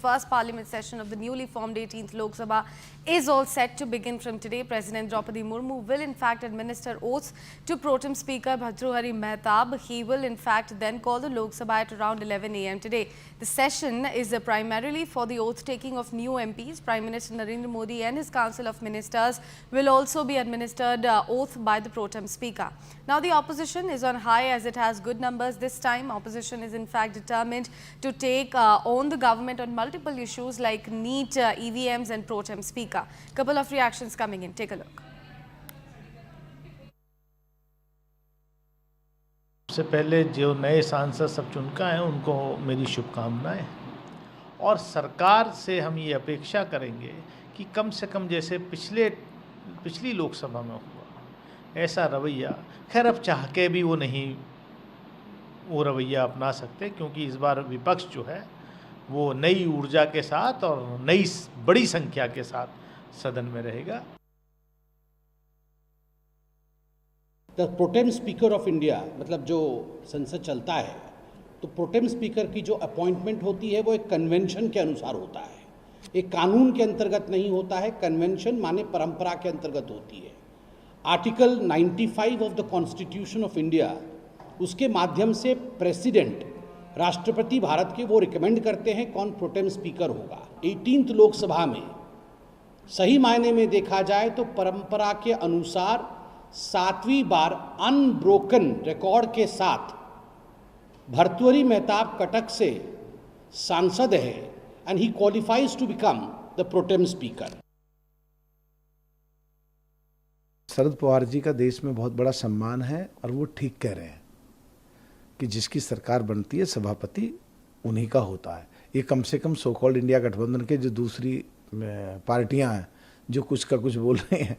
first parliament session of the newly formed 18th Lok Sabha is all set to begin from today. President Draupadi Murmu will in fact administer oaths to Pro Tem Speaker Bhartrihari Mehtab. He will in fact then call the Lok Sabha at around 11 a.m. today. The session is primarily for the oath taking of new MPs. Prime Minister Narendra Modi and his Council of Ministers will also be administered oath by the Pro Tem Speaker. Now the opposition is on high as it has good numbers this time. Opposition is in fact determined to take on the government on multiple issues like NEET, EVMs and Pro Tem Speaker. Couple of reactions coming in. Take a look. सबसे पहले जो नए सांसद सब चुनकर हैं उनको मेरी शुभकामनाएं और सरकार से हम ये अपेक्षा करेंगे कि कम से कम जैसे पिछली लोकसभा में हुआ ऐसा रवैया, खैर अब चाह के भी वो नहीं वो रवैया अपना सकते क्योंकि इस बार विपक्ष जो है वो नई ऊर्जा के साथ और नई बड़ी संख्या के साथ सदन में रहेगा। The pro tem speaker of India मतलब जो संसद चलता है तो प्रोटेम स्पीकर की जो अपॉइंटमेंट होती है वो एक कन्वेंशन के अनुसार होता है, एक कानून के अंतर्गत नहीं होता है। कन्वेंशन माने परंपरा के अंतर्गत होती है। Article 95 of the constitution of India, उसके माध्यम से प्रेसिडेंट राष्ट्रपति भारत के वो रिकमेंड करते हैं कौन प्रोटेम स्पीकर होगा। 18th लोकसभा में सही मायने में देखा जाए तो परंपरा के अनुसार 7वीं बार अनब्रोकन रिकॉर्ड के साथ भर्तृहरि मेहताब कटक से सांसद है and he qualifies to become the pro tem speaker. Sharad Pawar ji का देश में बहुत बड़ा सम्मान है और वो ठीक कह रहे हैं कि जिसकी सरकार बनती है सभापति उन्हीं का होता है। ये कम से कम सो कॉल्ड इंडिया गठबंधन के जो दूसरी पार्टियां हैं जो कुछ का कुछ बोल रहे हैं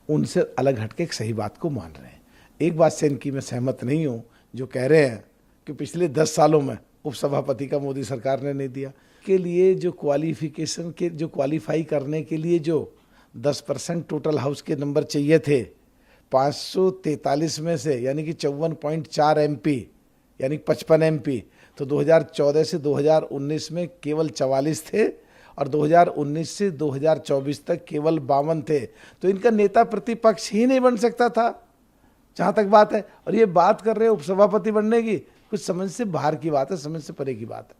उनसे अलग हटके एक सही बात को मान रहे हैं। एक बात से इनकी मैं सहमत नहीं हूँ जो कह रहे हैं कि पिछले 10 सालों में उपसभापति का मोदी सरकार ने नहीं दिया। के लिए जो क्वालिफिकेशन के जो क्वालिफाई करने के लिए जो 10% टोटल हाउस के नंबर चाहिए थे 543 में से यानी कि 54.4 MP यानी 55 MP, तो 2014 से 2019 में केवल 44 थे और 2019 से 2024 तक केवल 52 थे। तो इनका नेता प्रतिपक्ष ही नहीं बन सकता था जहाँ तक बात है। और ये बात कर रहे हैं उपसभापति बनने की, कुछ समझ से बाहर की बात है, समझ से परे की बात है।